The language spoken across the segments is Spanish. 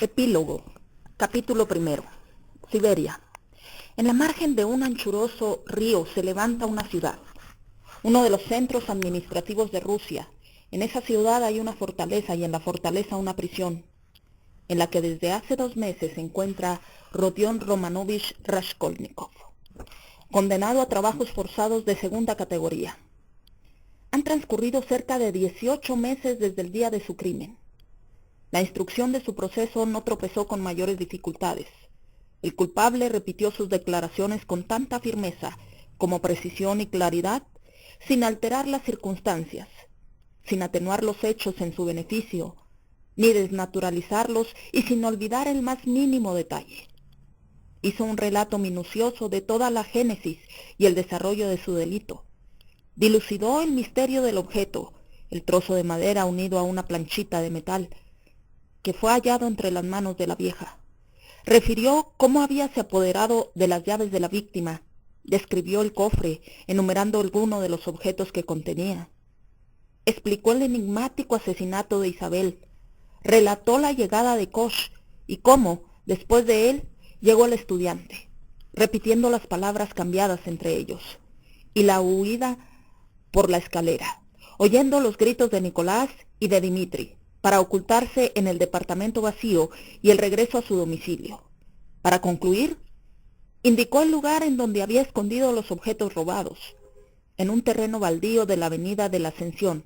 Epílogo. Capítulo primero. Siberia. En la margen de un anchuroso río se levanta una ciudad, uno de los centros administrativos de Rusia. En esa ciudad hay una fortaleza y en la fortaleza una prisión, en la que desde hace 2 meses se encuentra Rodion Romanovich Raskolnikov, condenado a trabajos forzados de segunda categoría. Han transcurrido cerca de 18 meses desde el día de su crimen. La instrucción de su proceso no tropezó con mayores dificultades. El culpable repitió sus declaraciones con tanta firmeza como precisión y claridad, sin alterar las circunstancias, sin atenuar los hechos en su beneficio, ni desnaturalizarlos y sin olvidar el más mínimo detalle. Hizo un relato minucioso de toda la génesis y el desarrollo de su delito. Dilucidó el misterio del objeto, el trozo de madera unido a una planchita de metal, que fue hallado entre las manos de la vieja. Refirió cómo habíase apoderado de las llaves de la víctima. Describió el cofre, enumerando algunos de los objetos que contenía. Explicó el enigmático asesinato de Isabel. Relató la llegada de Koch y cómo, después de él, llegó el estudiante, repitiendo las palabras cambiadas entre ellos, y la huida por la escalera, oyendo los gritos de Nicolás y de Dmitri, para ocultarse en el departamento vacío y el regreso a su domicilio. Para concluir, indicó el lugar en donde había escondido los objetos robados, en un terreno baldío de la avenida de la Ascensión,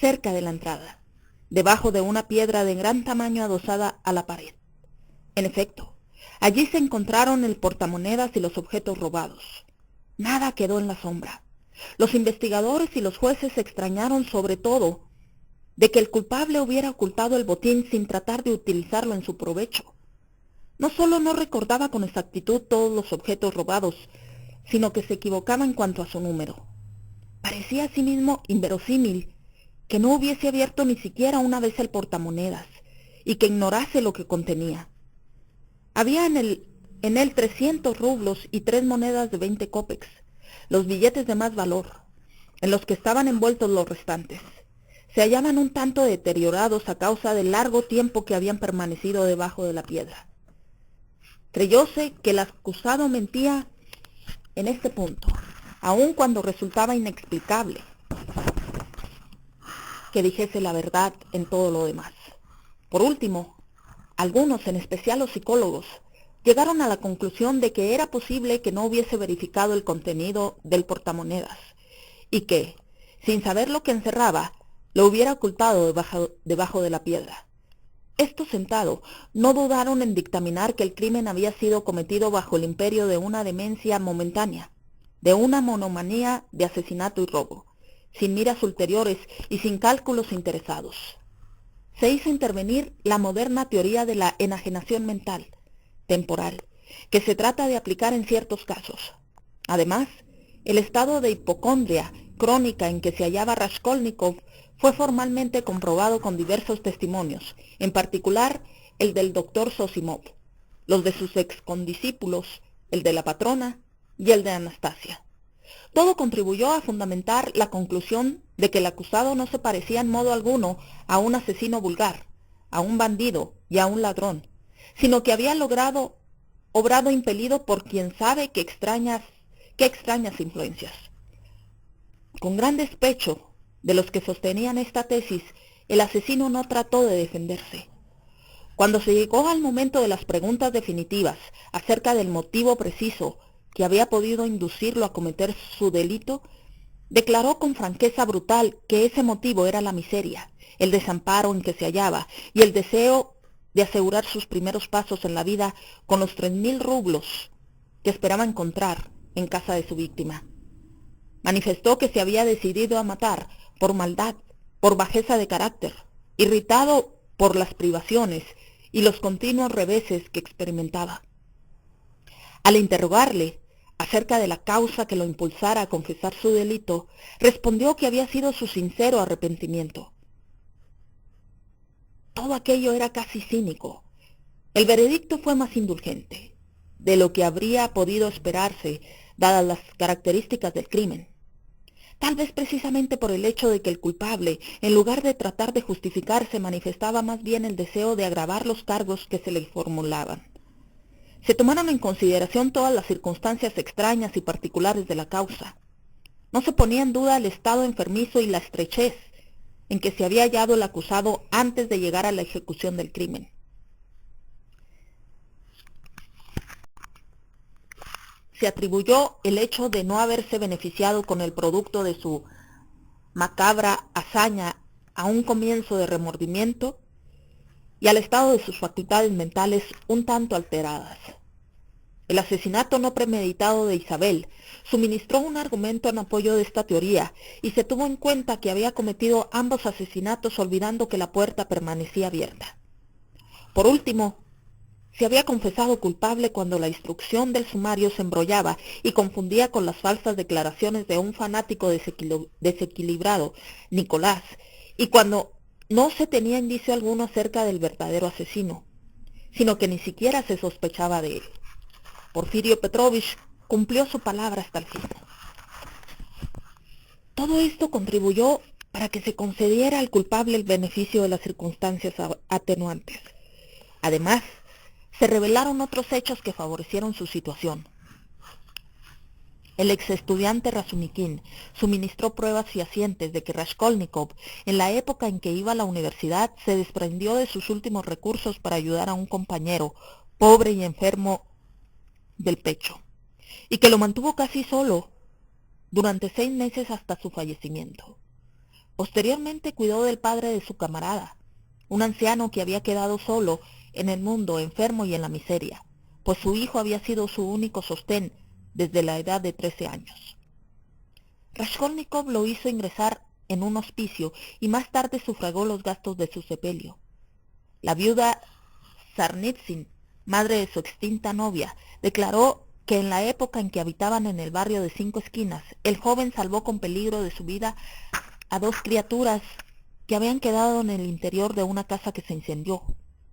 cerca de la entrada, debajo de una piedra de gran tamaño adosada a la pared. En efecto, allí se encontraron el portamonedas y los objetos robados. Nada quedó en la sombra. Los investigadores y los jueces se extrañaron sobre todo de que el culpable hubiera ocultado el botín sin tratar de utilizarlo en su provecho. No solo no recordaba con exactitud todos los objetos robados, sino que se equivocaba en cuanto a su número. Parecía asimismo inverosímil que no hubiese abierto ni siquiera una vez el portamonedas y que ignorase lo que contenía. Había en él 300 rublos y 3 monedas de 20 kopecks, los billetes de más valor, en los que estaban envueltos los restantes. Se hallaban un tanto deteriorados a causa del largo tiempo que habían permanecido debajo de la piedra. Creyóse que el acusado mentía en este punto, aun cuando resultaba inexplicable que dijese la verdad en todo lo demás. Por último, algunos, en especial los psicólogos, llegaron a la conclusión de que era posible que no hubiese verificado el contenido del portamonedas y que, sin saber lo que encerraba, lo hubiera ocultado debajo de la piedra. Estos sentados no dudaron en dictaminar que el crimen había sido cometido bajo el imperio de una demencia momentánea, de una monomanía de asesinato y robo, sin miras ulteriores y sin cálculos interesados. Se hizo intervenir la moderna teoría de la enajenación mental, temporal, que se trata de aplicar en ciertos casos. Además, el estado de hipocondria crónica en que se hallaba Raskolnikov fue formalmente comprobado con diversos testimonios, en particular el del doctor Zosimov, los de sus excondiscípulos, el de la patrona y el de Anastasia. Todo contribuyó a fundamentar la conclusión de que el acusado no se parecía en modo alguno a un asesino vulgar, a un bandido y a un ladrón, sino que había obrado impelido por quien sabe qué extrañas influencias. Con gran despecho de los que sostenían esta tesis, el asesino no trató de defenderse. Cuando se llegó al momento de las preguntas definitivas acerca del motivo preciso que había podido inducirlo a cometer su delito, declaró con franqueza brutal que ese motivo era la miseria, el desamparo en que se hallaba y el deseo de asegurar sus primeros pasos en la vida con los 3.000 rublos que esperaba encontrar en casa de su víctima. Manifestó que se había decidido a matar por maldad, por bajeza de carácter, irritado por las privaciones y los continuos reveses que experimentaba. Al interrogarle acerca de la causa que lo impulsara a confesar su delito, respondió que había sido su sincero arrepentimiento. Todo aquello era casi cínico. El veredicto fue más indulgente de lo que habría podido esperarse, dadas las características del crimen. tal vez precisamente por el hecho de que el culpable, en lugar de tratar de justificarse, manifestaba más bien el deseo de agravar los cargos que se le formulaban. Se tomaron en consideración todas las circunstancias extrañas y particulares de la causa. No se ponía en duda el estado enfermizo y la estrechez en que se había hallado el acusado antes de llegar a la ejecución del crimen. Se atribuyó el hecho de no haberse beneficiado con el producto de su macabra hazaña a un comienzo de remordimiento y al estado de sus facultades mentales un tanto alteradas. El asesinato no premeditado de Isabel suministró un argumento en apoyo de esta teoría y se tuvo en cuenta que había cometido ambos asesinatos olvidando que la puerta permanecía abierta. Por último, se había confesado culpable cuando la instrucción del sumario se embrollaba y confundía con las falsas declaraciones de un fanático desequilibrado, Nicolás, y cuando no se tenía indicio alguno acerca del verdadero asesino, sino que ni siquiera se sospechaba de él. Porfirio Petrovich cumplió su palabra hasta el fin. Todo esto contribuyó para que se concediera al culpable el beneficio de las circunstancias atenuantes. Además, se revelaron otros hechos que favorecieron su situación. El exestudiante Razumikin suministró pruebas fehacientes de que Raskolnikov, en la época en que iba a la universidad, se desprendió de sus últimos recursos para ayudar a un compañero, pobre y enfermo del pecho, y que lo mantuvo casi solo durante 6 meses hasta su fallecimiento. Posteriormente cuidó del padre de su camarada, un anciano que había quedado solo en el mundo, enfermo y en la miseria, pues su hijo había sido su único sostén desde la edad de 13 años. Raskolnikov lo hizo ingresar en un hospicio y más tarde sufragó los gastos de su sepelio. La viuda Sarnitsyn, madre de su extinta novia, declaró que en la época en que habitaban en el barrio de 5 esquinas, el joven salvó con peligro de su vida a 2 criaturas que habían quedado en el interior de una casa que se incendió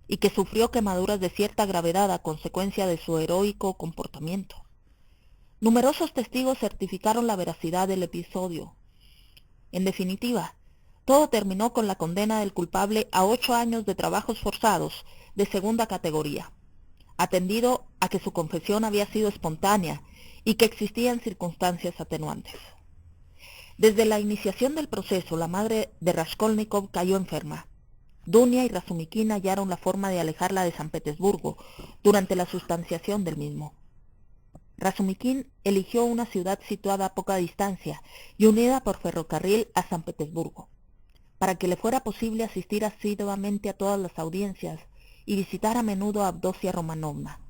y que sufrió quemaduras de cierta gravedad a consecuencia de su heroico comportamiento. Numerosos testigos certificaron la veracidad del episodio. En definitiva, todo terminó con la condena del culpable a 8 años de trabajos forzados de segunda categoría, atendido a que su confesión había sido espontánea y que existían circunstancias atenuantes. Desde la iniciación del proceso, la madre de Raskolnikov cayó enferma. Dunia y Razumikin hallaron la forma de alejarla de San Petersburgo durante la sustanciación del mismo. Razumikin eligió una ciudad situada a poca distancia y unida por ferrocarril a San Petersburgo, para que le fuera posible asistir asiduamente a todas las audiencias y visitar a menudo a Avdotia Romanovna.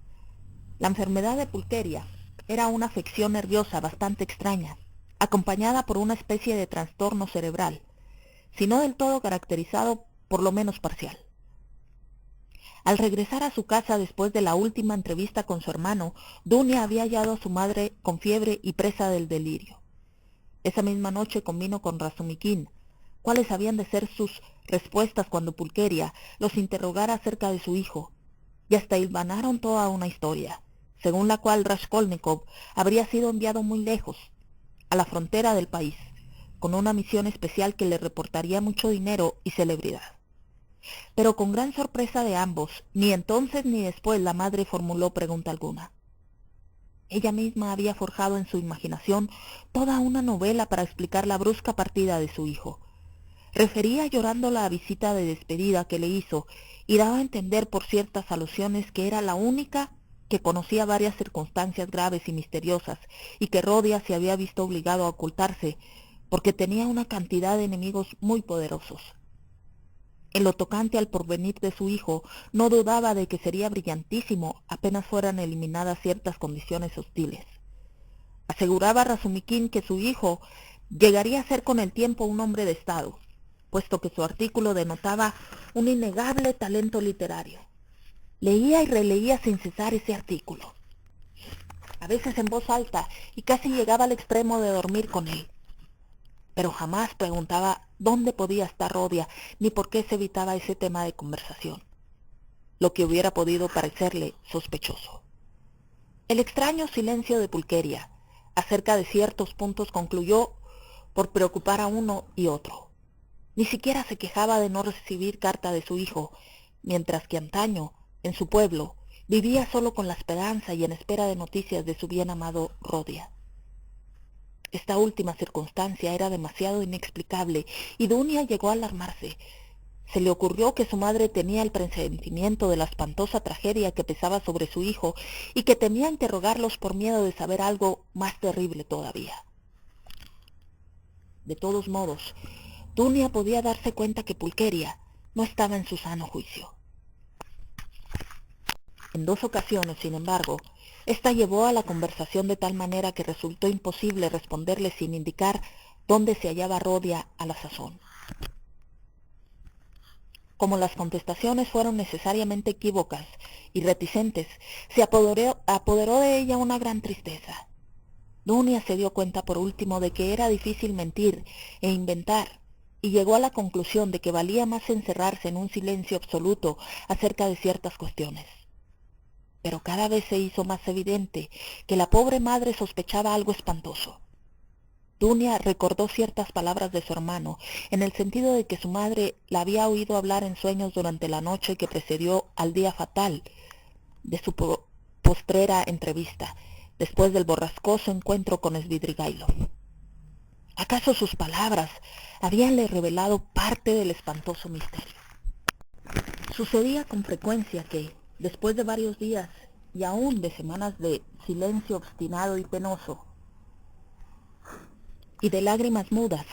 La enfermedad de Pulcheria era una afección nerviosa bastante extraña, acompañada por una especie de trastorno cerebral, si no del todo caracterizado, por lo menos parcial. Al regresar a su casa después de la última entrevista con su hermano, Dunia había hallado a su madre con fiebre y presa del delirio. Esa misma noche convino con Razumikin cuáles habían de ser sus respuestas cuando Pulcheria los interrogara acerca de su hijo, y hasta hilvanaron toda una historia, según la cual Raskolnikov habría sido enviado muy lejos, a la frontera del país, con una misión especial que le reportaría mucho dinero y celebridad. Pero con gran sorpresa de ambos, ni entonces ni después la madre formuló pregunta alguna. Ella misma había forjado en su imaginación toda una novela para explicar la brusca partida de su hijo. Refería llorando la visita de despedida que le hizo y daba a entender por ciertas alusiones que era la única que conocía varias circunstancias graves y misteriosas y que Rodia se había visto obligado a ocultarse porque tenía una cantidad de enemigos muy poderosos. En lo tocante al porvenir de su hijo, no dudaba de que sería brillantísimo apenas fueran eliminadas ciertas condiciones hostiles. Aseguraba Razumikin que su hijo llegaría a ser con el tiempo un hombre de Estado, puesto que su artículo denotaba un innegable talento literario. Leía y releía sin cesar ese artículo, a veces en voz alta, y casi llegaba al extremo de dormir con él. Pero jamás preguntaba dónde podía estar Rodia, ni por qué se evitaba ese tema de conversación, lo que hubiera podido parecerle sospechoso. El extraño silencio de Pulcheria acerca de ciertos puntos concluyó por preocupar a uno y otro. Ni siquiera se quejaba de no recibir carta de su hijo, mientras que antaño, en su pueblo, vivía solo con la esperanza y en espera de noticias de su bien amado Rodia. Esta última circunstancia era demasiado inexplicable y Dunia llegó a alarmarse. Se le ocurrió que su madre tenía el presentimiento de la espantosa tragedia que pesaba sobre su hijo y que temía interrogarlos por miedo de saber algo más terrible todavía. De todos modos, Dunia podía darse cuenta que Pulqueria no estaba en su sano juicio. En 2 ocasiones, sin embargo, esta llevó a la conversación de tal manera que resultó imposible responderle sin indicar dónde se hallaba Rodia a la sazón. Como las contestaciones fueron necesariamente equívocas y reticentes, se apoderó de ella una gran tristeza. Dunia se dio cuenta por último de que era difícil mentir e inventar, y llegó a la conclusión de que valía más encerrarse en un silencio absoluto acerca de ciertas cuestiones. Pero cada vez se hizo más evidente que la pobre madre sospechaba algo espantoso. Dunia recordó ciertas palabras de su hermano, en el sentido de que su madre la había oído hablar en sueños durante la noche que precedió al día fatal de su postrera entrevista, después del borrascoso encuentro con Svidrigailov. ¿Acaso sus palabras habíanle revelado parte del espantoso misterio? Sucedía con frecuencia que, después de varios días y aún de semanas de silencio obstinado y penoso, y de lágrimas mudas,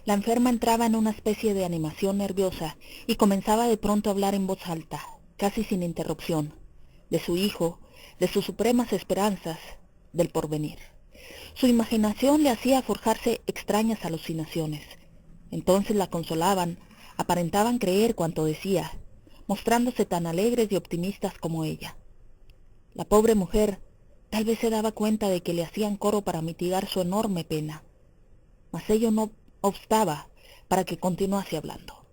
la enferma entraba en una especie de animación nerviosa y comenzaba de pronto a hablar en voz alta, casi sin interrupción, de su hijo, de sus supremas esperanzas, del porvenir. Su imaginación le hacía forjarse extrañas alucinaciones. Entonces la consolaban, aparentaban creer cuanto decía, mostrándose tan alegres y optimistas como ella. La pobre mujer tal vez se daba cuenta de que le hacían coro para mitigar su enorme pena, mas ello no obstaba para que continuase hablando.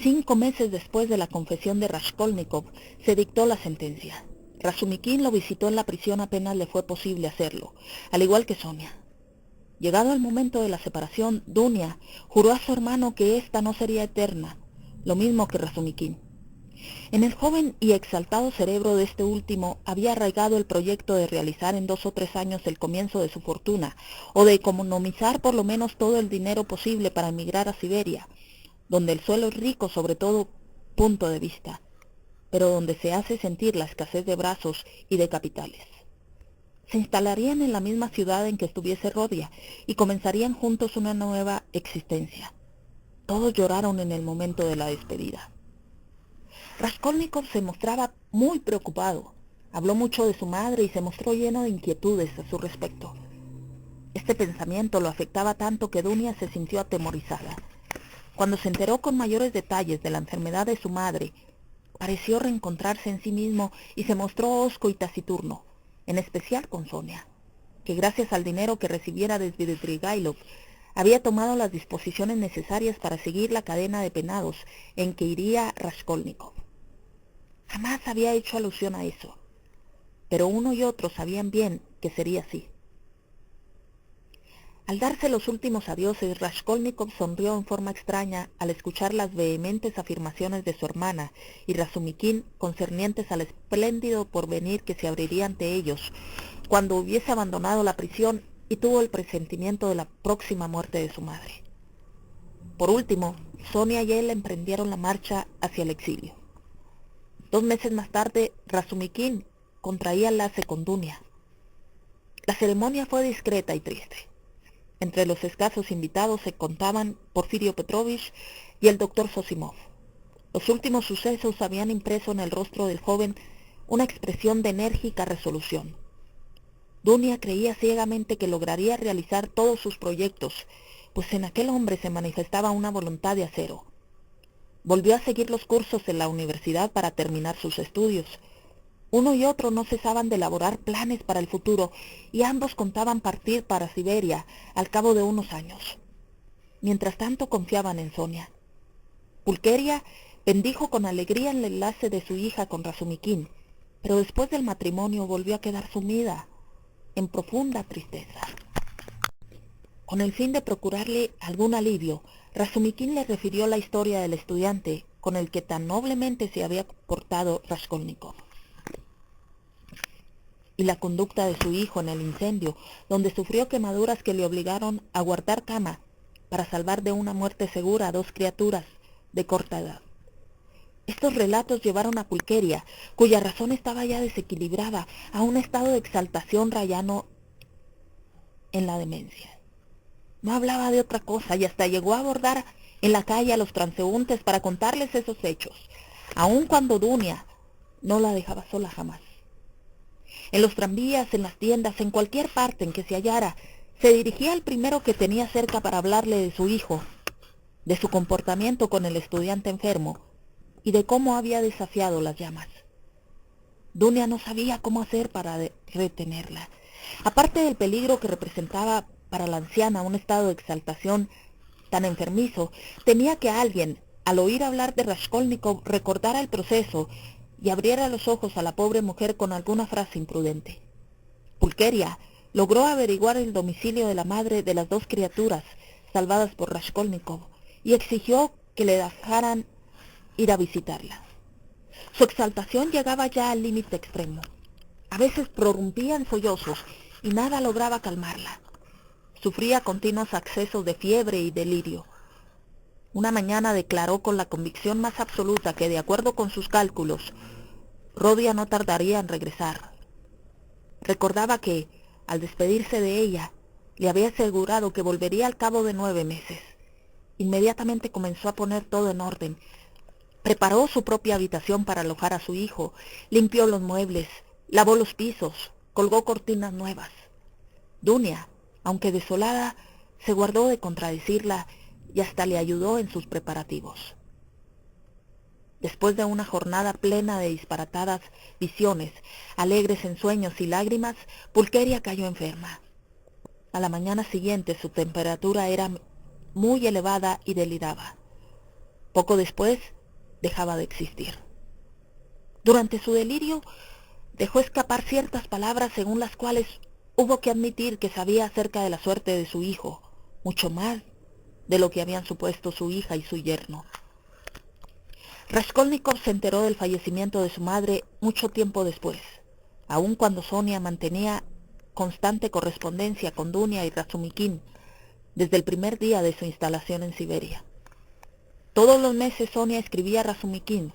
5 meses después de la confesión de Raskolnikov se dictó la sentencia. Razumikin lo visitó en la prisión apenas le fue posible hacerlo, al igual que Sonia. Llegado el momento de la separación, Dunia juró a su hermano que ésta no sería eterna, lo mismo que Razumikin. En el joven y exaltado cerebro de este último había arraigado el proyecto de realizar en 2 o 3 años el comienzo de su fortuna, o de economizar por lo menos todo el dinero posible para emigrar a Siberia, donde el suelo es rico sobre todo punto de vista, pero donde se hace sentir la escasez de brazos y de capitales. Se instalarían en la misma ciudad en que estuviese Rodia y comenzarían juntos una nueva existencia. Todos lloraron en el momento de la despedida. Raskolnikov se mostraba muy preocupado. Habló mucho de su madre y se mostró lleno de inquietudes a su respecto. Este pensamiento lo afectaba tanto que Dunia se sintió atemorizada. Cuando se enteró con mayores detalles de la enfermedad de su madre, pareció reencontrarse en sí mismo y se mostró hosco y taciturno, en especial con Sonia, que gracias al dinero que recibiera de Svidrigailov, había tomado las disposiciones necesarias para seguir la cadena de penados en que iría Raskolnikov. Jamás había hecho alusión a eso, pero uno y otro sabían bien que sería así. Al darse los últimos adioses, Raskolnikov sonrió en forma extraña al escuchar las vehementes afirmaciones de su hermana y Razumikin concernientes al espléndido porvenir que se abriría ante ellos cuando hubiese abandonado la prisión, y tuvo el presentimiento de la próxima muerte de su madre. Por último, Sonia y él emprendieron la marcha hacia el exilio. 2 meses más tarde, Razumikin contraía enlace con Dunia. La ceremonia fue discreta y triste. Entre los escasos invitados se contaban Porfirio Petrovich y el doctor Zosimov. Los últimos sucesos habían impreso en el rostro del joven una expresión de enérgica resolución. Dunia creía ciegamente que lograría realizar todos sus proyectos, pues en aquel hombre se manifestaba una voluntad de acero. Volvió a seguir los cursos en la universidad para terminar sus estudios. Uno y otro no cesaban de elaborar planes para el futuro y ambos contaban partir para Siberia al cabo de unos años. Mientras tanto confiaban en Sonia. Pulqueria bendijo con alegría el enlace de su hija con Razumikin, pero después del matrimonio volvió a quedar sumida en profunda tristeza. Con el fin de procurarle algún alivio, Razumikin le refirió la historia del estudiante con el que tan noblemente se había portado Raskolnikov, y la conducta de su hijo en el incendio, donde sufrió quemaduras que le obligaron a guardar cama para salvar de una muerte segura a dos criaturas de corta edad. Estos relatos llevaron a Pulcheria, cuya razón estaba ya desequilibrada, a un estado de exaltación rayano en la demencia. No hablaba de otra cosa y hasta llegó a abordar en la calle a los transeúntes para contarles esos hechos, aun cuando Dunia no la dejaba sola jamás. En los tranvías, en las tiendas, en cualquier parte en que se hallara, se dirigía al primero que tenía cerca para hablarle de su hijo, de su comportamiento con el estudiante enfermo y de cómo había desafiado las llamas. Dunia no sabía cómo hacer para retenerla. Aparte del peligro que representaba para la anciana un estado de exaltación tan enfermizo, temía que alguien, al oír hablar de Raskolnikov, recordara el proceso y abriera los ojos a la pobre mujer con alguna frase imprudente. Pulcheria logró averiguar el domicilio de la madre de las dos criaturas salvadas por Raskolnikov y exigió que le dejaran ir a visitarla. Su exaltación llegaba ya al límite extremo. A veces prorrumpía en sollozos y nada lograba calmarla. Sufría continuos accesos de fiebre y delirio. Una mañana declaró con la convicción más absoluta que, de acuerdo con sus cálculos, Rodia no tardaría en regresar. Recordaba que, al despedirse de ella, le había asegurado que volvería al cabo de 9 meses. Inmediatamente comenzó a poner todo en orden. Preparó su propia habitación para alojar a su hijo, limpió los muebles, lavó los pisos, colgó cortinas nuevas. Dunia, aunque desolada, se guardó de contradecirla y hasta le ayudó en sus preparativos. Después de una jornada plena de disparatadas visiones, alegres ensueños y lágrimas, Pulcheria cayó enferma. A la mañana siguiente su temperatura era muy elevada y deliraba. Poco después dejaba de existir. Durante su delirio dejó escapar ciertas palabras según las cuales hubo que admitir que sabía acerca de la suerte de su hijo, mucho más de lo que habían supuesto su hija y su yerno. Raskolnikov se enteró del fallecimiento de su madre mucho tiempo después, aun cuando Sonia mantenía constante correspondencia con Dunia y Razumikin desde el primer día de su instalación en Siberia. Todos los meses Sonia escribía a Razumikin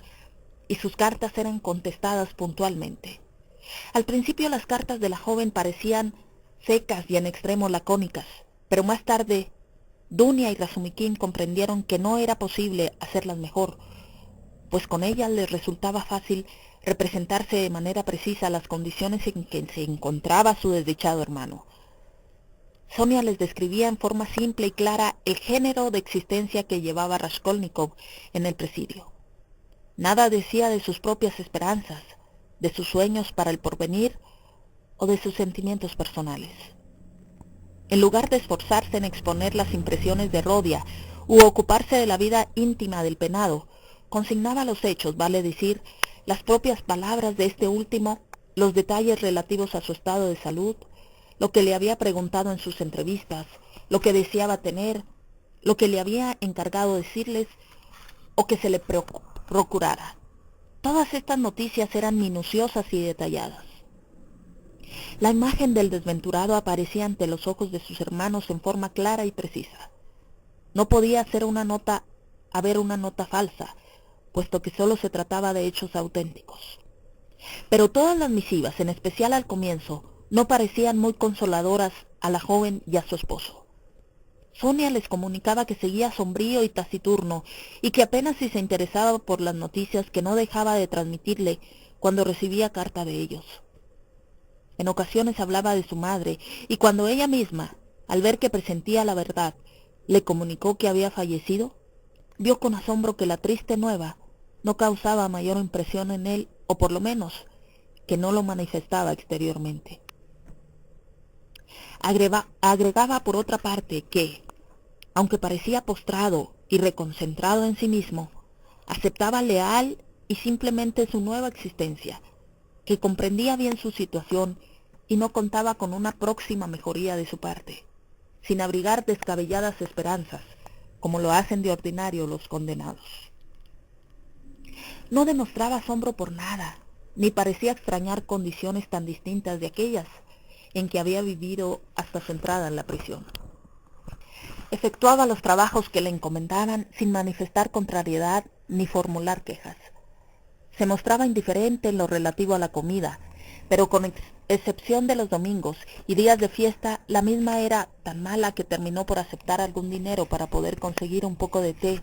y sus cartas eran contestadas puntualmente. Al principio las cartas de la joven parecían secas y en extremo lacónicas, pero más tarde Dunia y Razumikin comprendieron que no era posible hacerlas mejor, pues con ellas les resultaba fácil representarse de manera precisa las condiciones en que se encontraba su desdichado hermano. Sonia les describía en forma simple y clara el género de existencia que llevaba Raskolnikov en el presidio. Nada decía de sus propias esperanzas, de sus sueños para el porvenir o de sus sentimientos personales. En lugar de esforzarse en exponer las impresiones de Rodia u ocuparse de la vida íntima del penado, consignaba los hechos, vale decir, las propias palabras de este último, los detalles relativos a su estado de salud, lo que le había preguntado en sus entrevistas, lo que deseaba tener, lo que le había encargado decirles o que se le procurara. Todas estas noticias eran minuciosas y detalladas. La imagen del desventurado aparecía ante los ojos de sus hermanos en forma clara y precisa. No podía haber una nota falsa, puesto que solo se trataba de hechos auténticos. Pero todas las misivas, en especial al comienzo, no parecían muy consoladoras a la joven y a su esposo. Sonia les comunicaba que seguía sombrío y taciturno, y que apenas si se interesaba por las noticias que no dejaba de transmitirle cuando recibía carta de ellos. En ocasiones hablaba de su madre, y cuando ella misma, al ver que presentía la verdad, le comunicó que había fallecido, vio con asombro que la triste nueva no causaba mayor impresión en él, o por lo menos que no lo manifestaba exteriormente. Agregaba por otra parte que, aunque parecía postrado y reconcentrado en sí mismo, aceptaba leal y simplemente su nueva existencia, que comprendía bien su situación y no contaba con una próxima mejoría de su parte. sin abrigar descabelladas esperanzas, como lo hacen de ordinario los condenados. No demostraba asombro por nada, ni parecía extrañar condiciones tan distintas de aquellas en que había vivido hasta su entrada en la prisión. Efectuaba los trabajos que le encomendaban sin manifestar contrariedad ni formular quejas. Se mostraba indiferente en lo relativo a la comida, pero con excepción de los domingos y días de fiesta, la misma era tan mala que terminó por aceptar algún dinero para poder conseguir un poco de té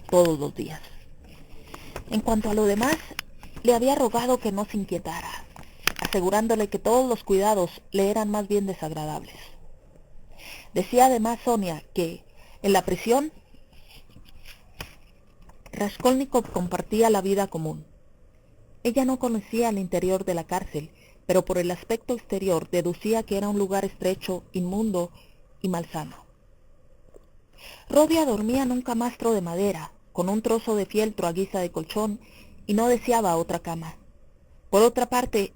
todos los días. En cuanto a lo demás, le había rogado que no se inquietara, asegurándole que todos los cuidados le eran más bien desagradables. Decía además Sonia que, en la prisión, Raskolnikov compartía la vida común. Ella no conocía el interior de la cárcel, pero por el aspecto exterior deducía que era un lugar estrecho, inmundo y malsano. Rodia dormía en un camastro de madera, con un trozo de fieltro a guisa de colchón, y no deseaba otra cama. Por otra parte,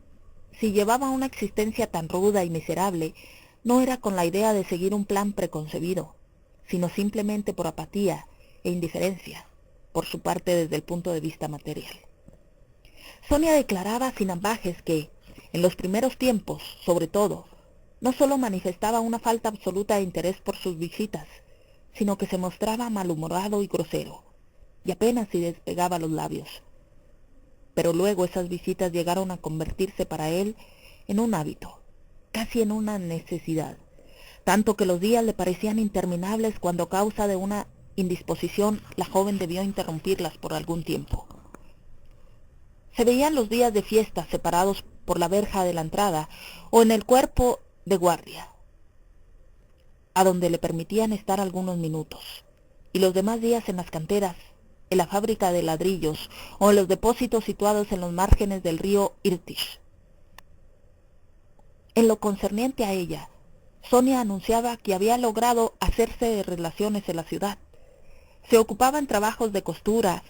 si llevaba una existencia tan ruda y miserable, no era con la idea de seguir un plan preconcebido, sino simplemente por apatía e indiferencia, por su parte desde el punto de vista material. Sonia declaraba sin ambajes que, en los primeros tiempos, sobre todo, no solo manifestaba una falta absoluta de interés por sus visitas, sino que se mostraba malhumorado y grosero, y apenas si despegaba los labios. Pero luego esas visitas llegaron a convertirse para él en un hábito, casi en una necesidad, tanto que los días le parecían interminables cuando a causa de una indisposición la joven debió interrumpirlas por algún tiempo. Se veían los días de fiesta separados por la verja de la entrada o en el cuerpo de guardia, a donde le permitían estar algunos minutos, y los demás días en las canteras, en la fábrica de ladrillos o en los depósitos situados en los márgenes del río Irtish. En lo concerniente a ella, Sonia anunciaba que había logrado hacerse de relaciones en la ciudad. Se ocupaba en trabajos de costura,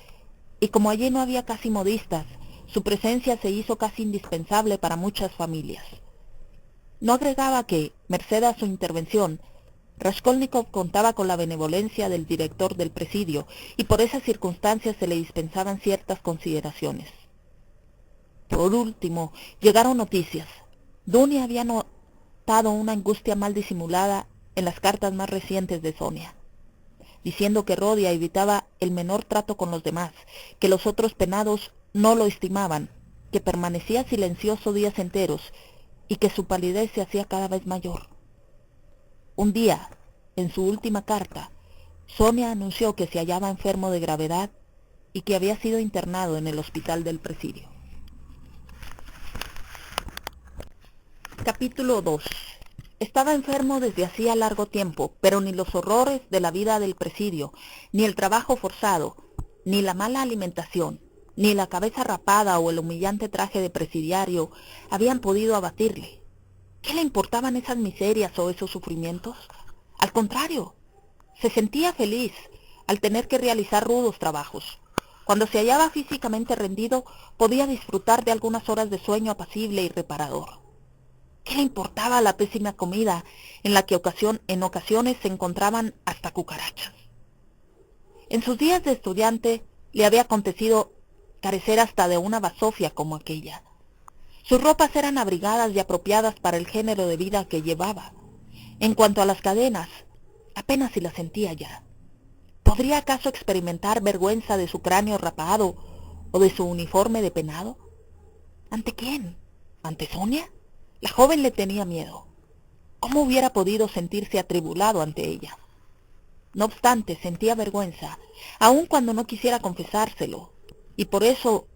y como allí no había casi modistas, su presencia se hizo casi indispensable para muchas familias. No agregaba que, merced a su intervención, Raskolnikov contaba con la benevolencia del director del presidio, y por esas circunstancias se le dispensaban ciertas consideraciones. Por último, llegaron noticias. Dunia había notado una angustia mal disimulada en las cartas más recientes de Sonia, diciendo que Rodia evitaba el menor trato con los demás, que los otros penados no lo estimaban, que permanecía silencioso días enteros y que su palidez se hacía cada vez mayor. Un día, en su última carta, Sonia anunció que se hallaba enfermo de gravedad y que había sido internado en el hospital del presidio. Capítulo 2. Estaba enfermo desde hacía largo tiempo, pero ni los horrores de la vida del presidio, ni el trabajo forzado, ni la mala alimentación, ni la cabeza rapada o el humillante traje de presidiario habían podido abatirle. ¿Qué le importaban esas miserias o esos sufrimientos? Al contrario, se sentía feliz al tener que realizar rudos trabajos. Cuando se hallaba físicamente rendido, podía disfrutar de algunas horas de sueño apacible y reparador. ¿Qué le importaba la pésima comida en la que en ocasiones se encontraban hasta cucarachas? En sus días de estudiante le había acontecido carecer hasta de una basofia como aquella. Sus ropas eran abrigadas y apropiadas para el género de vida que llevaba. En cuanto a las cadenas, apenas si las sentía ya. ¿Podría acaso experimentar vergüenza de su cráneo rapado o de su uniforme de penado? ¿Ante quién? ¿Ante Sonia? La joven le tenía miedo. ¿Cómo hubiera podido sentirse atribulado ante ella? No obstante, sentía vergüenza, aun cuando no quisiera confesárselo, y por eso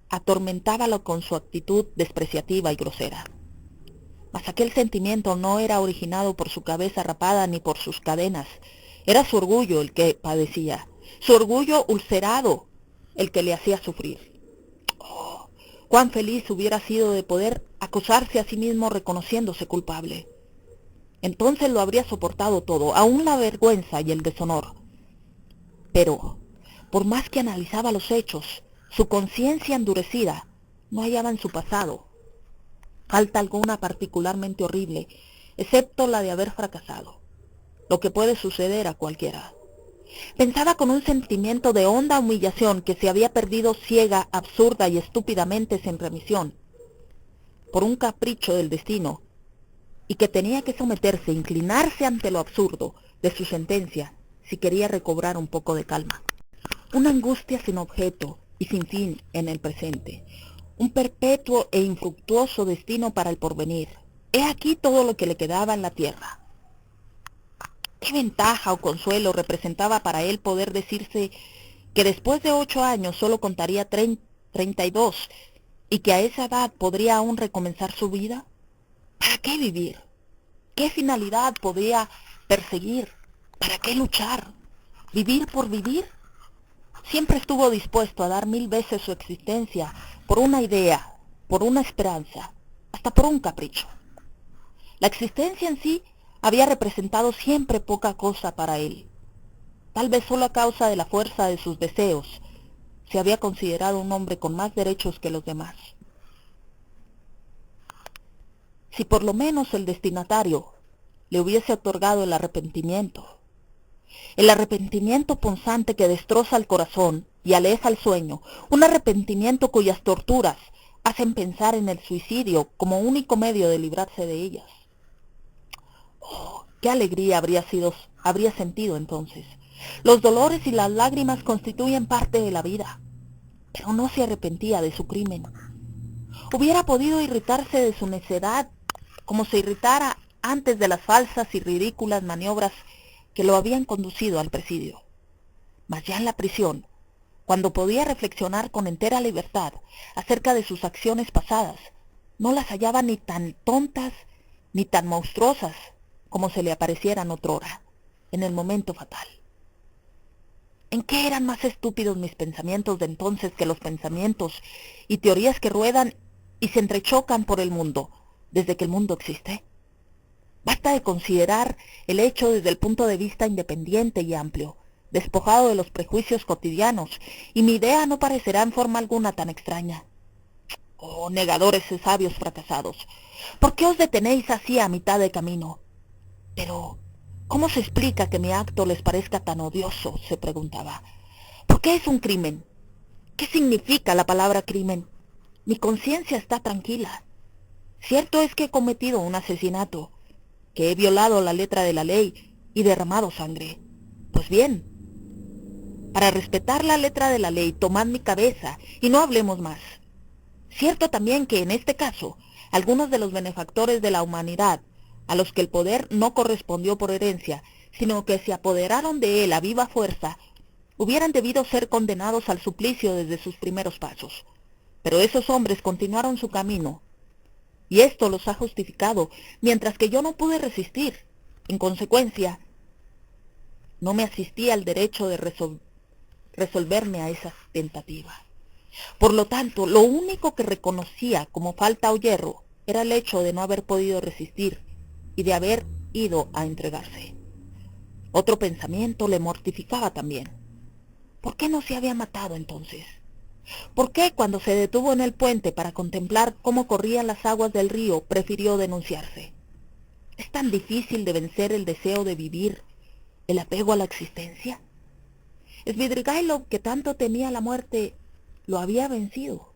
atormentábalo con su actitud despreciativa y grosera. Mas aquel sentimiento no era originado por su cabeza rapada ni por sus cadenas. Era su orgullo el que padecía, su orgullo ulcerado el que le hacía sufrir. Oh, cuán feliz hubiera sido de poder acusarse a sí mismo reconociéndose culpable. Entonces lo habría soportado todo, aun la vergüenza y el deshonor. Pero, por más que analizaba los hechos, su conciencia endurecida no hallaba en su pasado falta alguna particularmente horrible, excepto la de haber fracasado. lo que puede suceder a cualquiera. Pensaba con un sentimiento de honda humillación que se había perdido ciega, absurda y estúpidamente sin remisión, por un capricho del destino, y que tenía que someterse, inclinarse ante lo absurdo de su sentencia si quería recobrar un poco de calma. Una angustia sin objeto y sin fin en el presente, un perpetuo e infructuoso destino para el porvenir. He aquí todo lo que le quedaba en la tierra. ¿Qué ventaja o consuelo representaba para él poder decirse que después de 8 años solo contaría 32 y que a esa edad podría aún recomenzar su vida? ¿Para qué vivir? ¿Qué finalidad podía perseguir? ¿Para qué luchar? ¿Vivir por vivir? Siempre estuvo dispuesto a dar 1000 veces su existencia por una idea, por una esperanza, hasta por un capricho. La existencia en sí había representado siempre poca cosa para él. Tal vez solo a causa de la fuerza de sus deseos se había considerado un hombre con más derechos que los demás. Si por lo menos el destinatario le hubiese otorgado el arrepentimiento punzante que destroza el corazón y aleja el sueño, un arrepentimiento cuyas torturas hacen pensar en el suicidio como único medio de librarse de ellas. Oh, qué alegría habría sentido entonces. Los dolores y las lágrimas constituyen parte de la vida, pero no se arrepentía de su crimen. Hubiera podido irritarse de su necedad como se irritara antes de las falsas y ridículas maniobras que lo habían conducido al presidio. Mas ya en la prisión, cuando podía reflexionar con entera libertad acerca de sus acciones pasadas, no las hallaba ni tan tontas ni tan monstruosas como se le aparecieran otrora, en el momento fatal. ¿En qué eran más estúpidos mis pensamientos de entonces que los pensamientos y teorías que ruedan y se entrechocan por el mundo desde que el mundo existe? Basta de considerar el hecho desde el punto de vista independiente y amplio, despojado de los prejuicios cotidianos, y mi idea no parecerá en forma alguna tan extraña. Oh, negadores y sabios fracasados, ¿por qué os detenéis así a mitad de camino? Pero, ¿cómo se explica que mi acto les parezca tan odioso?, se preguntaba. ¿Por qué es un crimen? ¿Qué significa la palabra crimen? Mi conciencia está tranquila. Cierto es que he cometido un asesinato, que he violado la letra de la ley y derramado sangre. Pues bien, para respetar la letra de la ley, tomad mi cabeza y no hablemos más. Cierto también que en este caso, algunos de los benefactores de la humanidad, a los que el poder no correspondió por herencia, sino que se apoderaron de él a viva fuerza, hubieran debido ser condenados al suplicio desde sus primeros pasos. Pero esos hombres continuaron su camino, y esto los ha justificado, mientras que yo no pude resistir. En consecuencia, no me asistía el derecho de resolverme a esa tentativa. Por lo tanto, lo único que reconocía como falta o yerro era el hecho de no haber podido resistir y de haber ido a entregarse. Otro pensamiento le mortificaba también. ¿Por qué no se había matado entonces? ¿Por qué, cuando se detuvo en el puente para contemplar cómo corrían las aguas del río, prefirió denunciarse? ¿Es tan difícil de vencer el deseo de vivir, el apego a la existencia? Svidrigailov, que tanto temía la muerte, lo había vencido.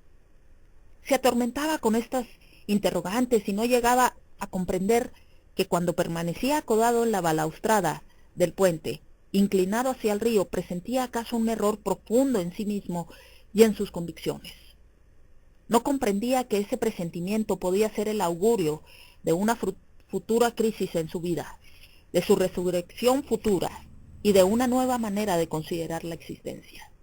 Se atormentaba con estas interrogantes y no llegaba a comprender que cuando permanecía acodado en la balaustrada del puente, inclinado hacia el río, presentía acaso un error profundo en sí mismo y en sus convicciones. No comprendía que ese presentimiento podía ser el augurio de una futura crisis en su vida, de su resurrección futura y de una nueva manera de considerar la existencia.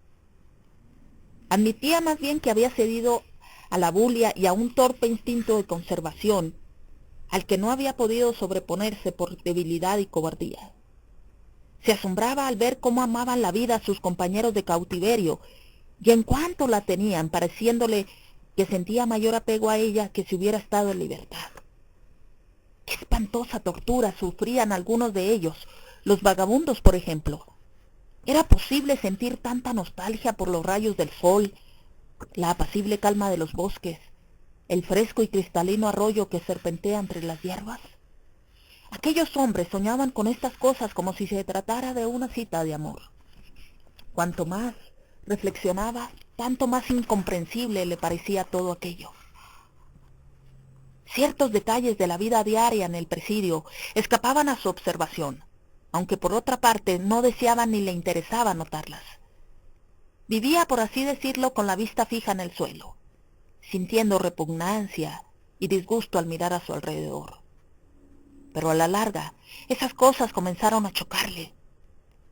Admitía más bien que había cedido a la bulia y a un torpe instinto de conservación, al que no había podido sobreponerse por debilidad y cobardía. Se asombraba al ver cómo amaban la vida a sus compañeros de cautiverio, y en cuanto la tenían, pareciéndole que sentía mayor apego a ella que si hubiera estado en libertad. Qué espantosa tortura sufrían algunos de ellos, los vagabundos, por ejemplo. ¿Era posible sentir tanta nostalgia por los rayos del sol, la apacible calma de los bosques, el fresco y cristalino arroyo que serpentea entre las hierbas? Aquellos hombres soñaban con estas cosas como si se tratara de una cita de amor. Cuanto más reflexionaba, tanto más incomprensible le parecía todo aquello. Ciertos detalles de la vida diaria en el presidio escapaban a su observación, aunque por otra parte no deseaba ni le interesaba notarlas. Vivía, por así decirlo, con la vista fija en el suelo, sintiendo repugnancia y disgusto al mirar a su alrededor. Pero a la larga, esas cosas comenzaron a chocarle,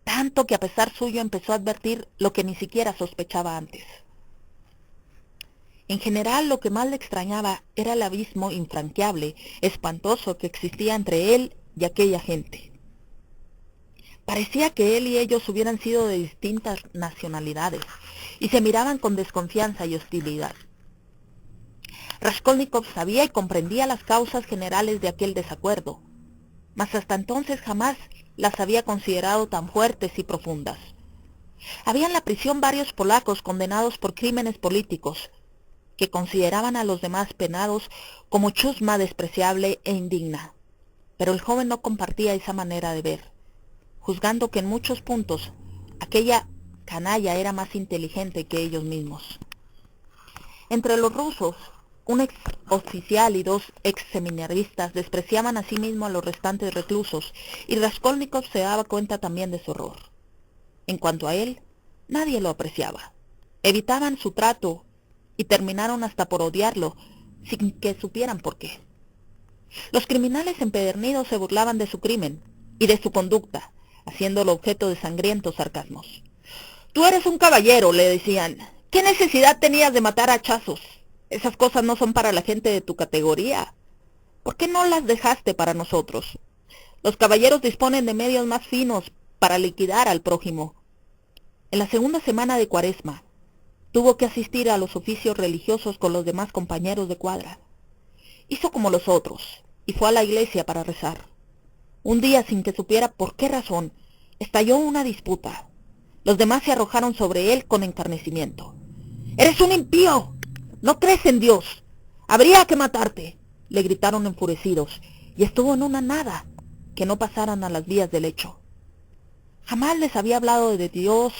tanto que a pesar suyo empezó a advertir lo que ni siquiera sospechaba antes. En general, lo que más le extrañaba era el abismo infranqueable, espantoso que existía entre él y aquella gente. Parecía que él y ellos hubieran sido de distintas nacionalidades y se miraban con desconfianza y hostilidad. Raskolnikov sabía y comprendía las causas generales de aquel desacuerdo, mas hasta entonces jamás las había considerado tan fuertes y profundas. Había en la prisión varios polacos condenados por crímenes políticos, que consideraban a los demás penados como chusma despreciable e indigna. Pero el joven no compartía esa manera de ver, juzgando que en muchos puntos aquella canalla era más inteligente que ellos mismos. Entre los rusos, un ex oficial y dos ex seminaristas despreciaban asimismo a los restantes reclusos, y Raskolnikov se daba cuenta también de su horror. En cuanto a él, nadie lo apreciaba. Evitaban su trato y terminaron hasta por odiarlo, sin que supieran por qué. Los criminales empedernidos se burlaban de su crimen y de su conducta, haciéndolo objeto de sangrientos sarcasmos. «Tú eres un caballero», le decían. «¿Qué necesidad tenías de matar a hachazos? Esas cosas no son para la gente de tu categoría. ¿Por qué no las dejaste para nosotros? Los caballeros disponen de medios más finos para liquidar al prójimo». En la segunda semana de Cuaresma, tuvo que asistir a los oficios religiosos con los demás compañeros de cuadra. Hizo como los otros y fue a la iglesia para rezar. Un día, sin que supiera por qué razón, estalló una disputa. Los demás se arrojaron sobre él con encarnecimiento. «¡Eres un impío! ¡No crees en Dios! ¡Habría que matarte!», le gritaron enfurecidos, y estuvo en una nada que no pasaran a las vías del hecho. Jamás les había hablado de Dios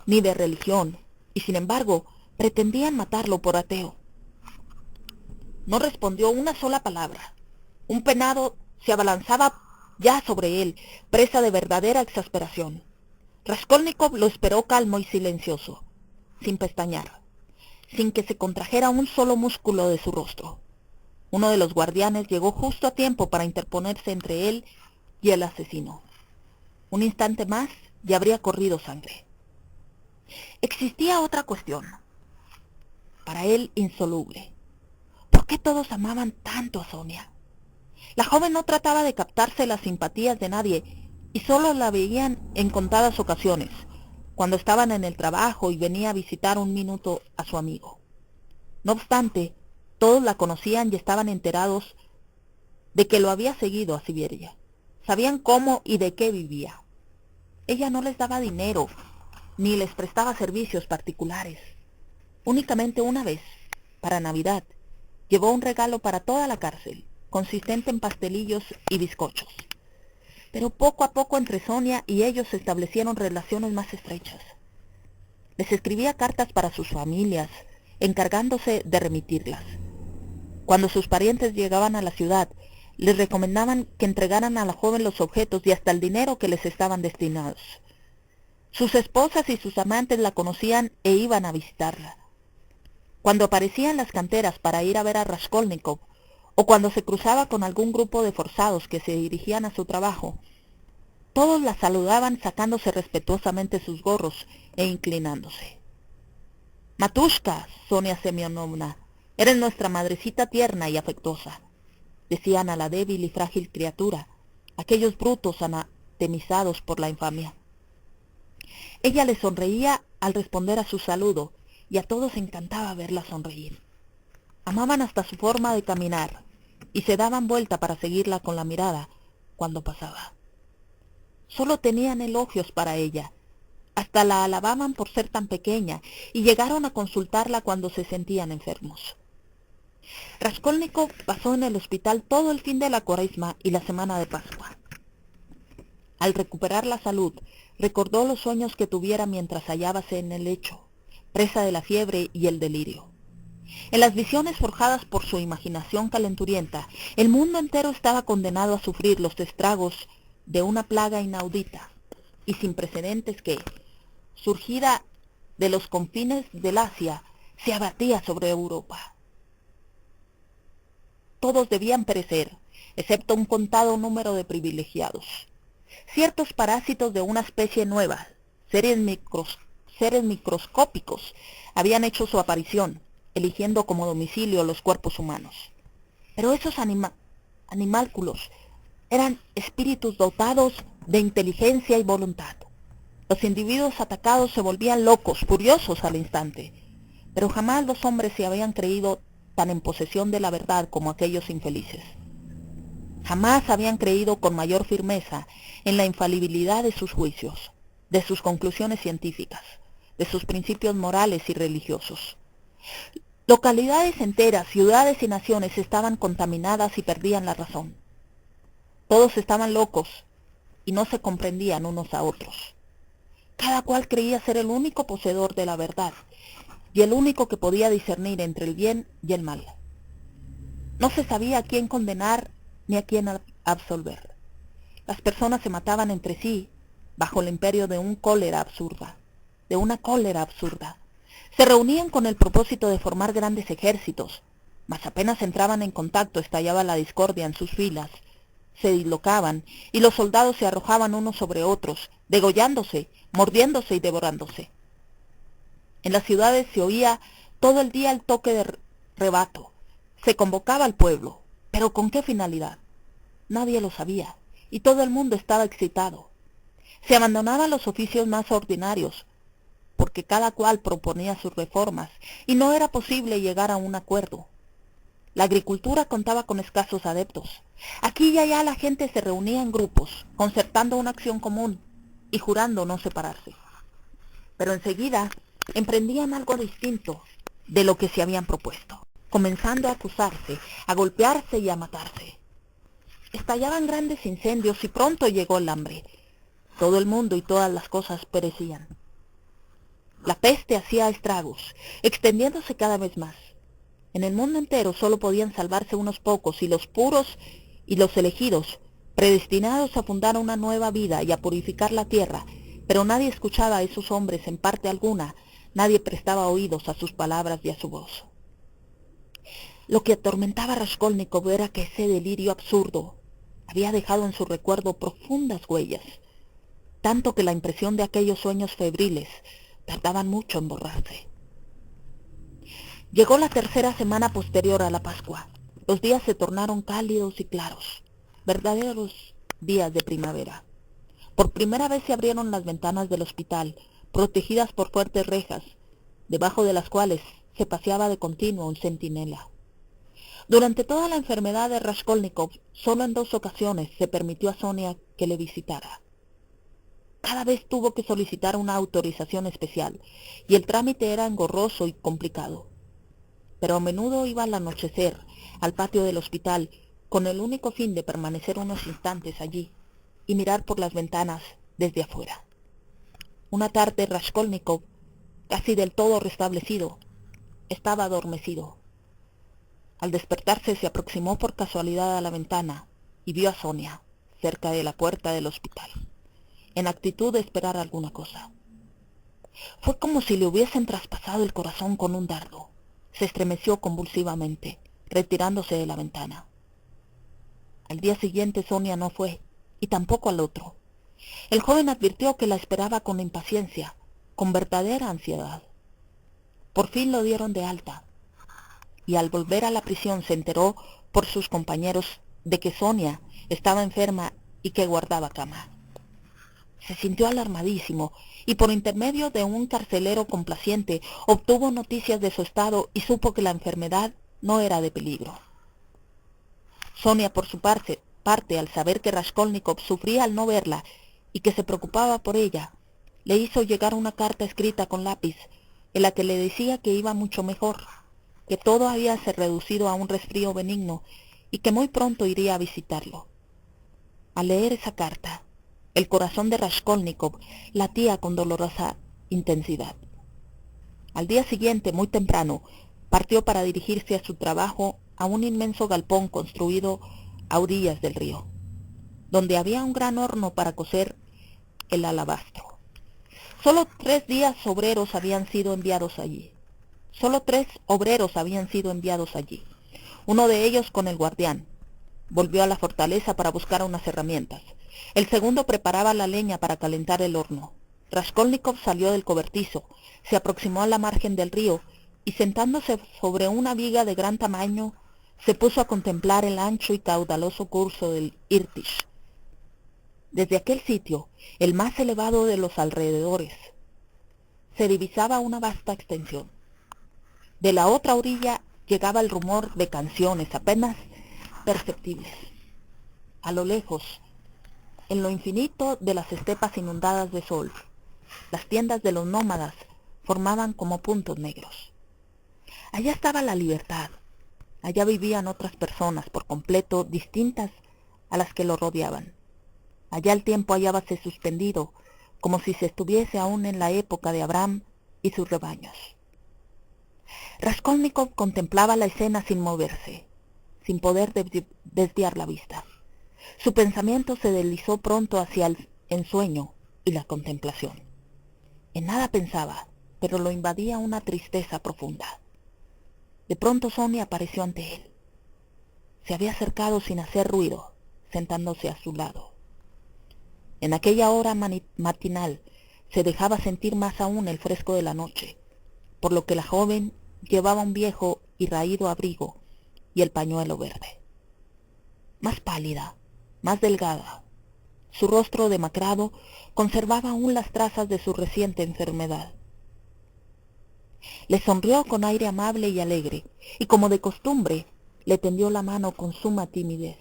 ni de religión, y sin embargo pretendían matarlo por ateo. No respondió una sola palabra. Un penado se abalanzaba ya sobre él, presa de verdadera exasperación. Raskolnikov lo esperó calmo y silencioso, sin pestañear, sin que se contrajera un solo músculo de su rostro. Uno de los guardianes llegó justo a tiempo para interponerse entre él y el asesino. Un instante más y habría corrido sangre. Existía otra cuestión, para él insoluble. ¿Por qué todos amaban tanto a Sonia? La joven no trataba de captarse las simpatías de nadie y solo la veían en contadas ocasiones, cuando estaban en el trabajo y venía a visitar un minuto a su amigo. No obstante, todos la conocían y estaban enterados de que lo había seguido a Siberia. Sabían cómo y de qué vivía. Ella no les daba dinero, ni les prestaba servicios particulares. Únicamente una vez, para Navidad, llevó un regalo para toda la cárcel, consistente en pastelillos y bizcochos. Pero poco a poco entre Sonia y ellos se establecieron relaciones más estrechas. Les escribía cartas para sus familias, encargándose de remitirlas. Cuando sus parientes llegaban a la ciudad, les recomendaban que entregaran a la joven los objetos y hasta el dinero que les estaban destinados. Sus esposas y sus amantes la conocían e iban a visitarla. Cuando aparecía en las canteras para ir a ver a Raskolnikov, o cuando se cruzaba con algún grupo de forzados que se dirigían a su trabajo, todos la saludaban sacándose respetuosamente sus gorros e inclinándose. «Matushka, Sonia Semyonovna, eres nuestra madrecita tierna y afectuosa», decían a la débil y frágil criatura, aquellos brutos anatemizados por la infamia. Ella les sonreía al responder a su saludo, y a todos encantaba verla sonreír. Amaban hasta su forma de caminar, y se daban vuelta para seguirla con la mirada cuando pasaba. Solo tenían elogios para ella, hasta la alababan por ser tan pequeña, y llegaron a consultarla cuando se sentían enfermos. Raskolnikov pasó en el hospital todo el fin de la Cuaresma y la semana de Pascua. Al recuperar la salud, recordó los sueños que tuviera mientras hallábase en el lecho, presa de la fiebre y el delirio. En las visiones forjadas por su imaginación calenturienta, el mundo entero estaba condenado a sufrir los estragos de una plaga inaudita y sin precedentes que, surgida de los confines del Asia, se abatía sobre Europa. Todos debían perecer, excepto un contado número de privilegiados. Ciertos parásitos de una especie nueva, seres microscópicos, habían hecho su aparición, eligiendo como domicilio los cuerpos humanos. Pero esos animálculos eran espíritus dotados de inteligencia y voluntad. Los individuos atacados se volvían locos, furiosos al instante, pero jamás los hombres se habían creído tan en posesión de la verdad como aquellos infelices. Jamás habían creído con mayor firmeza en la infalibilidad de sus juicios, de sus conclusiones científicas, de sus principios morales y religiosos. Localidades enteras, ciudades y naciones estaban contaminadas y perdían la razón. Todos estaban locos y no se comprendían unos a otros. Cada cual creía ser el único poseedor de la verdad y el único que podía discernir entre el bien y el mal. No se sabía a quién condenar ni a quién absolver. Las personas se mataban entre sí bajo el imperio de una cólera absurda. Se reunían con el propósito de formar grandes ejércitos, mas apenas entraban en contacto estallaba la discordia en sus filas, se dislocaban y los soldados se arrojaban unos sobre otros, degollándose, mordiéndose y devorándose. En las ciudades se oía todo el día el toque de rebato, se convocaba al pueblo, pero ¿con qué finalidad? Nadie lo sabía, y todo el mundo estaba excitado. Se abandonaban los oficios más ordinarios, porque cada cual proponía sus reformas, y no era posible llegar a un acuerdo. La agricultura contaba con escasos adeptos. Aquí y allá la gente se reunía en grupos, concertando una acción común y jurando no separarse. Pero enseguida emprendían algo distinto de lo que se habían propuesto, comenzando a acusarse, a golpearse y a matarse. Estallaban grandes incendios y pronto llegó el hambre. Todo el mundo y todas las cosas perecían. La peste hacía estragos, extendiéndose cada vez más. En el mundo entero solo podían salvarse unos pocos, y los puros y los elegidos, predestinados a fundar una nueva vida y a purificar la tierra, pero nadie escuchaba a esos hombres en parte alguna, nadie prestaba oídos a sus palabras y a su voz. Lo que atormentaba a Raskolnikov era que ese delirio absurdo había dejado en su recuerdo profundas huellas, tanto que la impresión de aquellos sueños febriles tardaban mucho en borrarse. Llegó la tercera semana posterior a la Pascua. Los días se tornaron cálidos y claros, verdaderos días de primavera. Por primera vez se abrieron las ventanas del hospital, protegidas por fuertes rejas, debajo de las cuales se paseaba de continuo un centinela. Durante toda la enfermedad de Raskolnikov, solo en 2 ocasiones se permitió a Sonia que le visitara. Cada vez tuvo que solicitar una autorización especial, y el trámite era engorroso y complicado. Pero a menudo iba al anochecer al patio del hospital con el único fin de permanecer unos instantes allí y mirar por las ventanas desde afuera. Una tarde Raskolnikov, casi del todo restablecido, estaba adormecido. Al despertarse se aproximó por casualidad a la ventana y vio a Sonia cerca de la puerta del hospital, en actitud de esperar alguna cosa. Fue como si le hubiesen traspasado el corazón con un dardo. Se estremeció convulsivamente, retirándose de la ventana. Al día siguiente Sonia no fue, y tampoco al otro. El joven advirtió que la esperaba con impaciencia, con verdadera ansiedad. Por fin lo dieron de alta, y al volver a la prisión se enteró por sus compañeros de que Sonia estaba enferma y que guardaba cama. Se sintió alarmadísimo y por intermedio de un carcelero complaciente obtuvo noticias de su estado y supo que la enfermedad no era de peligro. Sonia, por su parte, al saber que Raskolnikov sufría al no verla y que se preocupaba por ella, le hizo llegar una carta escrita con lápiz en la que le decía que iba mucho mejor, que todo había se reducido a un resfrío benigno y que muy pronto iría a visitarlo. Al leer esa carta, el corazón de Raskolnikov latía con dolorosa intensidad. Al día siguiente, muy temprano, partió para dirigirse a su trabajo a un inmenso galpón construido a orillas del río, donde había un gran horno para cocer el alabastro. Solo 3 obreros habían sido enviados allí. Uno de ellos con el guardián. Volvió a la fortaleza para buscar unas herramientas. El segundo preparaba la leña para calentar el horno. Raskolnikov salió del cobertizo, se aproximó a la margen del río y sentándose sobre una viga de gran tamaño, se puso a contemplar el ancho y caudaloso curso del Irtish. Desde aquel sitio, el más elevado de los alrededores, se divisaba una vasta extensión. De la otra orilla llegaba el rumor de canciones apenas perceptibles. A lo lejos, en lo infinito de las estepas inundadas de sol, las tiendas de los nómadas formaban como puntos negros. Allá estaba la libertad, allá vivían otras personas por completo distintas a las que lo rodeaban. Allá el tiempo hallábase suspendido, como si se estuviese aún en la época de Abraham y sus rebaños. Raskolnikov contemplaba la escena sin moverse, sin poder desviar la vista. Su pensamiento se deslizó pronto hacia el ensueño y la contemplación. En nada pensaba, pero lo invadía una tristeza profunda. De pronto Sonia apareció ante él. Se había acercado sin hacer ruido, sentándose a su lado. En aquella hora matinal se dejaba sentir más aún el fresco de la noche, por lo que la joven llevaba un viejo y raído abrigo y el pañuelo verde. Más pálida, más delgada, su rostro demacrado conservaba aún las trazas de su reciente enfermedad. Le sonrió con aire amable y alegre, y como de costumbre, le tendió la mano con suma timidez.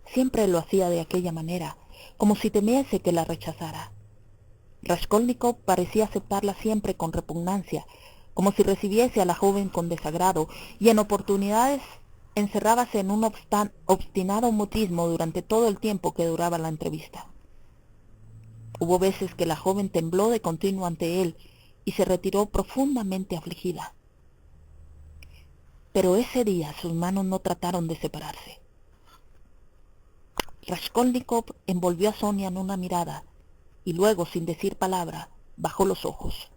Siempre lo hacía de aquella manera, como si temiese que la rechazara. Raskolnikov parecía aceptarla siempre con repugnancia, como si recibiese a la joven con desagrado, y en oportunidades encerrábase en un obstinado mutismo durante todo el tiempo que duraba la entrevista. Hubo veces que la joven tembló de continuo ante él y se retiró profundamente afligida. Pero ese día sus manos no trataron de separarse. Raskolnikov envolvió a Sonia en una mirada y luego, sin decir palabra, bajó los ojos.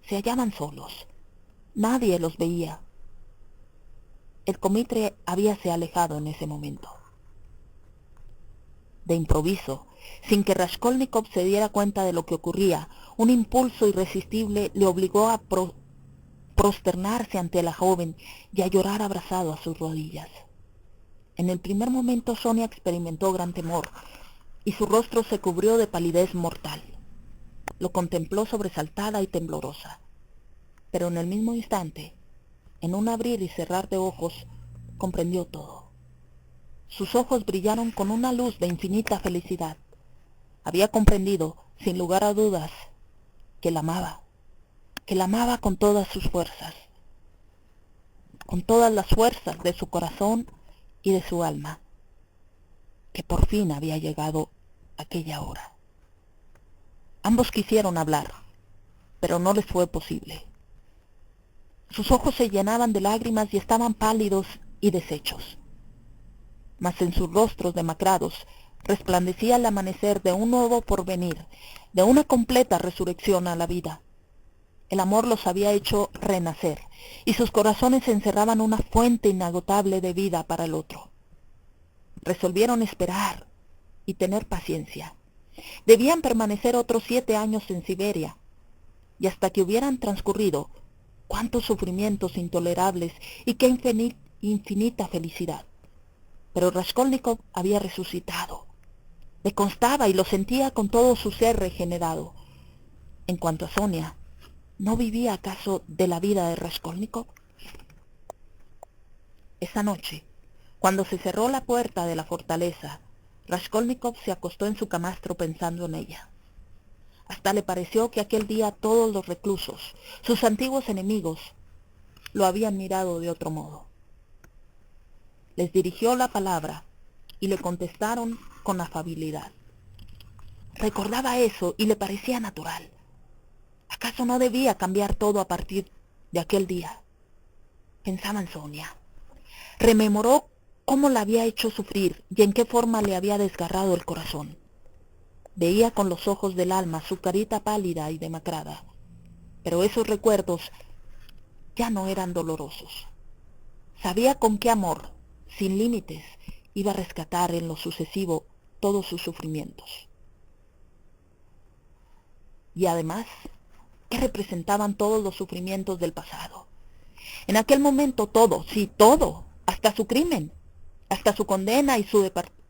Se hallaban solos. Nadie los veía. El comitre habíase alejado en ese momento. De improviso, sin que Raskolnikov se diera cuenta de lo que ocurría, un impulso irresistible le obligó a prosternarse ante la joven y a llorar abrazado a sus rodillas. En el primer momento Sonia experimentó gran temor y su rostro se cubrió de palidez mortal. Lo contempló sobresaltada y temblorosa, pero en el mismo instante, en un abrir y cerrar de ojos, comprendió todo. Sus ojos brillaron con una luz de infinita felicidad. Había comprendido, sin lugar a dudas, que la amaba con todas sus fuerzas, con todas las fuerzas de su corazón y de su alma, que por fin había llegado aquella hora. Ambos quisieron hablar, pero no les fue posible. Sus ojos se llenaban de lágrimas y estaban pálidos y deshechos. Mas en sus rostros demacrados resplandecía el amanecer de un nuevo porvenir, de una completa resurrección a la vida. El amor los había hecho renacer, y sus corazones encerraban una fuente inagotable de vida para el otro. Resolvieron esperar y tener paciencia. Debían permanecer otros 7 años en Siberia, y hasta que hubieran transcurrido, cuántos sufrimientos intolerables y qué infinita felicidad. Pero Raskolnikov había resucitado. Le constaba y lo sentía con todo su ser regenerado. En cuanto a Sonia, ¿no vivía acaso de la vida de Raskolnikov? Esa noche, cuando se cerró la puerta de la fortaleza, Raskolnikov se acostó en su camastro pensando en ella. Hasta le pareció que aquel día todos los reclusos, sus antiguos enemigos, lo habían mirado de otro modo. Les dirigió la palabra y le contestaron con afabilidad. Recordaba eso y le parecía natural. ¿Acaso no debía cambiar todo a partir de aquel día? Pensaba en Sonia. Rememoró cómo la había hecho sufrir y en qué forma le había desgarrado el corazón. Veía con los ojos del alma su carita pálida y demacrada, pero esos recuerdos ya no eran dolorosos. Sabía con qué amor, sin límites, iba a rescatar en lo sucesivo todos sus sufrimientos. Y además, ¿qué representaban todos los sufrimientos del pasado? En aquel momento todo, sí, todo, hasta su crimen, hasta su condena y su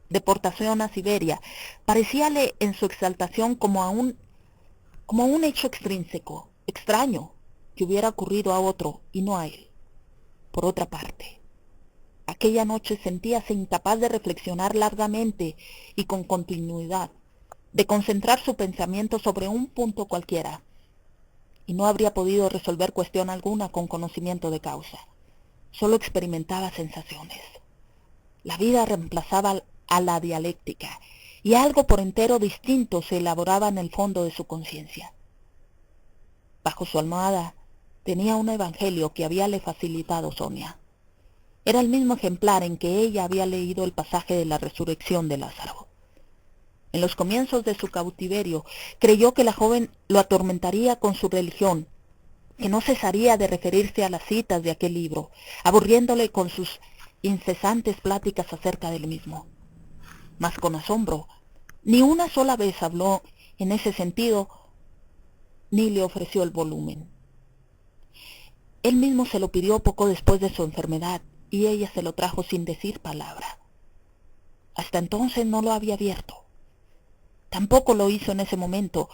deportación a Siberia, parecíale en su exaltación como un hecho extrínseco, extraño, que hubiera ocurrido a otro y no a él. Por otra parte, aquella noche sentíase incapaz de reflexionar largamente y con continuidad, de concentrar su pensamiento sobre un punto cualquiera, y no habría podido resolver cuestión alguna con conocimiento de causa. Solo experimentaba sensaciones. La vida reemplazaba a la dialéctica, y algo por entero distinto se elaboraba en el fondo de su conciencia. Bajo su almohada tenía un evangelio que habíale facilitado Sonia. Era el mismo ejemplar en que ella había leído el pasaje de la resurrección de Lázaro. En los comienzos de su cautiverio, creyó que la joven lo atormentaría con su religión, que no cesaría de referirse a las citas de aquel libro, aburriéndole con sus incesantes pláticas acerca del mismo. Mas con asombro, ni una sola vez habló en ese sentido, ni le ofreció el volumen. Él mismo se lo pidió poco después de su enfermedad, y ella se lo trajo sin decir palabra. Hasta entonces no lo había abierto. Tampoco lo hizo en ese momento,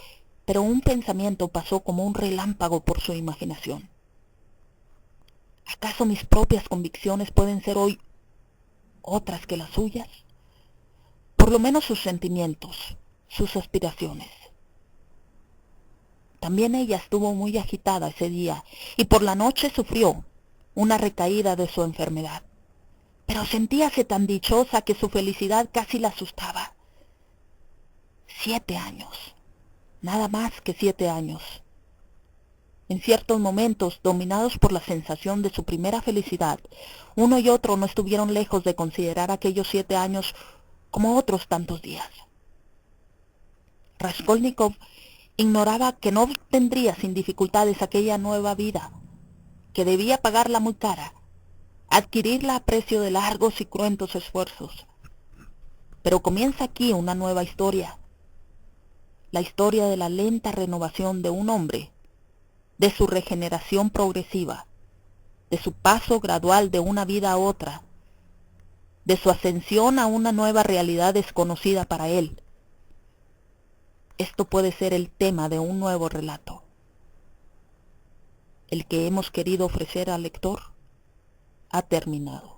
pero un pensamiento pasó como un relámpago por su imaginación. ¿Acaso mis propias convicciones pueden ser hoy otras que las suyas? Por lo menos sus sentimientos, sus aspiraciones. También ella estuvo muy agitada ese día y por la noche sufrió una recaída de su enfermedad. Pero sentíase tan dichosa que su felicidad casi la asustaba. 7 años, nada más que 7 años. En ciertos momentos, dominados por la sensación de su primera felicidad, uno y otro no estuvieron lejos de considerar aquellos 7 años como otros tantos días. Raskolnikov ignoraba que no obtendría sin dificultades aquella nueva vida, que debía pagarla muy cara, adquirirla a precio de largos y cruentos esfuerzos. Pero comienza aquí una nueva historia, la historia de la lenta renovación de un hombre, de su regeneración progresiva, de su paso gradual de una vida a otra, de su ascensión a una nueva realidad desconocida para él. Esto puede ser el tema de un nuevo relato, el que hemos querido ofrecer al lector ha terminado.